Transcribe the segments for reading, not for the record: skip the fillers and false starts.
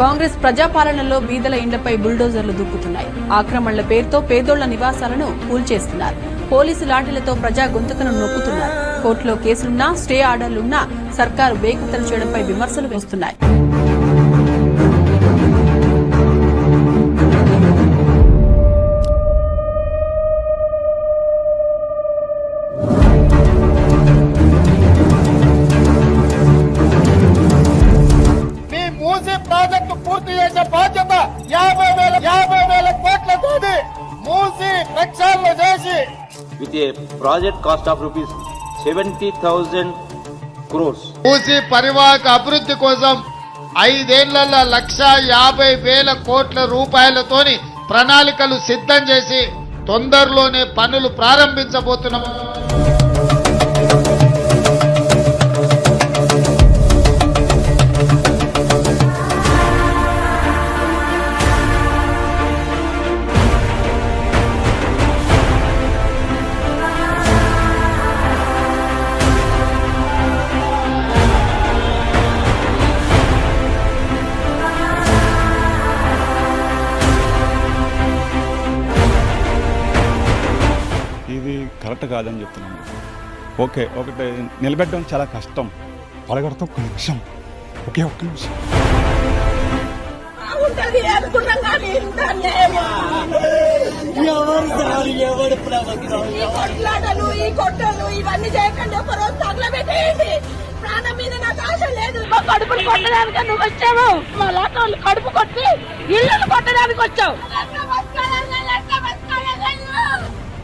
కాంగ్రెస్ ప్రజాపాలనలో బీదల ఇండ్లపై బుల్డోజర్లు దుక్కుతున్నాయి. ఆక్రమణల పేరుతో పేదోళ్ల నివాసాలను కూల్చేస్తున్నారు. పోలీసు లాఠీలతో ప్రజా గొంతుకను నొక్కుతున్నారు. కోర్టులో కేసులున్నా, స్టే ఆర్డర్లున్నా సర్కారు బేఖతలు చేయడంపై విమర్శలు వస్తున్నాయి. ప్రాజెక్టు పూర్తి చేసే బాధ్యత 50,000 కోట్లతోటి మూసి ప్రక్షాళన చేసి with a project cost of rupees 70,000 crores. మూసి పరివాహక అభివృద్ధి కోసం 5 ఏళ్లలో 1,50,000 కోట్ల రూపాయలతోని ప్రణాళికలు సిద్ధం చేసి తొందరలోనే పనులు ప్రారంభించబోతున్నాం. ఇది కరెక్ట్ కాదని చెప్తున్నాను. ఓకే, ఒకటి నిలబెట్టడం చాలా కష్టం, పలగొడతాం ఒక్క నిమిషం, ఒకే ఒక్క నిమిషం. ఈ కొట్టలు ఇవన్నీ చేయకండి, ఒక రోజు తగలబెట్టేయండి. ప్రాణం మీద నాకు ఆశ లేదు. మా కడుపులు కొట్టడానికి నువ్వు వచ్చావు, మా లాటోళ్ళు కడుపు కొట్టి ఇల్లు కొట్టడానికి వచ్చావు.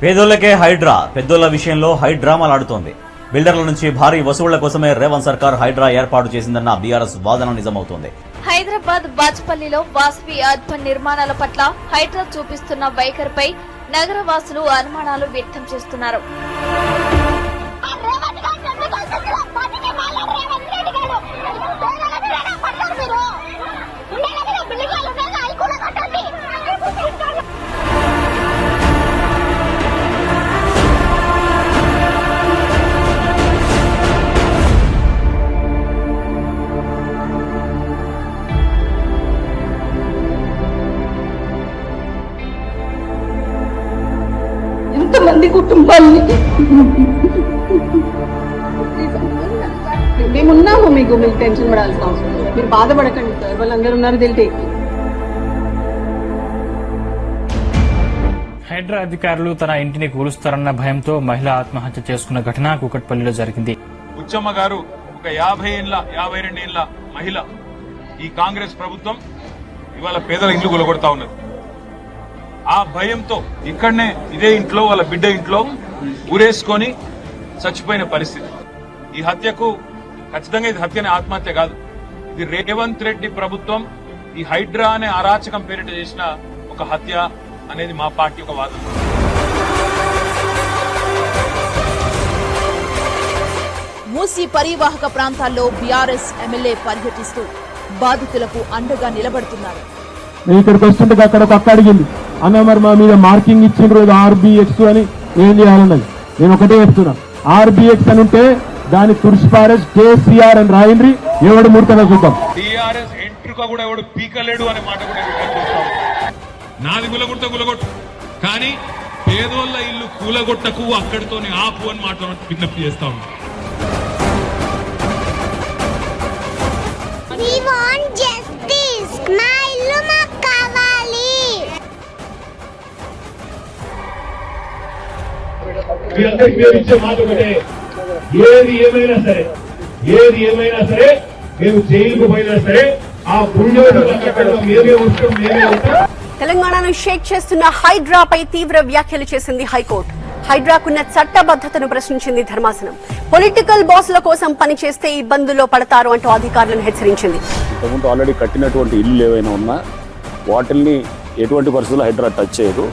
పేదోళ్లకే హైడ్రా, పెద్దోళ్ల విషయంలో హైడ్రామాలాడుతోంది. బిల్డర్ల నుంచి భారీ వసూళ్ల కోసమే రేవంత్ సర్కార్ హైడ్రా ఏర్పాటు చేసిందన్న బీఆర్ఎస్ వాదన నిజమవుతోంది. హైదరాబాద్ బాజ్పల్లిలో వాసవి అర్బన్ నిర్మాణాల పట్ల హైడ్రా చూపిస్తున్న వైఖరిపై నగరవాసులు అనుమానాలు వ్యక్తం చేస్తున్నారు. ఎంతమంది కుటుంబాన్ని మేమున్నాము, మీకు టెన్షన్ పడాల్సిన అవసరం లేదు. మీరు బాధపడకండి సార్, వాళ్ళందరూ ఉన్నారు తెలితే. హైడ్రా అధికారులు తన ఇంటిని కూలుస్తారన్న భయంతో మహిళ ఆత్మహత్య చేసుకున్న ఘటన కూకట్పల్లిలో జరిగింది. బుచ్చమ్మ గారు ఒక 52 ఏళ్ల మహిళ. ఈ కాంగ్రెస్ ప్రభుత్వం ఇవాళ పేదల ఇల్లు కొలగొడతా ఉన్నది. ఆ భయంతో ఇక్కడనే ఇదే ఇంట్లో వాళ్ళ బిడ్డ ఇంట్లో ఊరేసుకొని చచ్చిపోయిన పరిస్థితి. ఈ హత్యకు ఖచ్చితంగా ఇది హత్యనే, ఆత్మహత్య కాదు. ఇది రేవంత్ రెడ్డి ప్రభుత్వం ఈ హైడ్రా అనే అరాచకం పేరిట చేసిన ఒక హత్య అనేది మా పార్టీ ఒక వాదన. మూసీ పరివాహక ప్రాంతాల్లో బీఆర్ఎస్ ఎమ్మెల్యే పర్యటిస్తూ బాధితులకు అండగా నిలబడుతున్నారు. ఇక్కడికి వస్తుంటే అక్కడ ఒక అక్క అడిగింది, అన్న మరి మా మీద మార్కింగ్ ఇచ్చిండ్రు ఆర్బిఎక్స్ అని, ఏం చేయాలన్నది. నేను ఒకటే చెప్తున్నా, ఆర్బిఎక్స్ అని ఉంటే దాని తుర్సిపారెస్ కేసీఆర్ అని రాయండి, ఎవడు మూర్ఖంగా చూద్దాం. టీఆర్ఎస్ ఎంట్రుక కూడా ఎవడు పీకలేడు అనే మాట కూడా చూస్తాం. నాది గులగొట్టు కానీ పేదోళ్ల ఇల్లు కూలగొట్టకు, అక్కడితోనే ఆపు అని మాట విజ్ఞప్తి చేస్తా ఉన్నాం. మీరందరికీ మేము ఇచ్చే మాట ఒకటే, ఏది ఏమైనా సరే మేము జైలుకు పోయినా సరే ఆ మేమే ఉంటాం. తెలంగాణను షేక్ చేస్తున్న హైడ్రాపై తీవ్ర వ్యాఖ్యలు చేసింది హైకోర్టు. హైడ్రాకున్న చట్టబద్దతను ప్రశ్నించింది ధర్మాసనం. పొలిటికల్ బాస్ల కోసం పనిచేస్తే ఇబ్బందుల్లో పడతారు అంటూ అధికారులను హెచ్చరించింది. ఇంతకుముందు ఆల్రెడీ కట్టినటువంటి ఇల్లు ఏవైనా ఉన్నా వాటిల్ని ఎటువంటి పరిస్థితుల్లో హైడ్రా టచ్ చేయదు.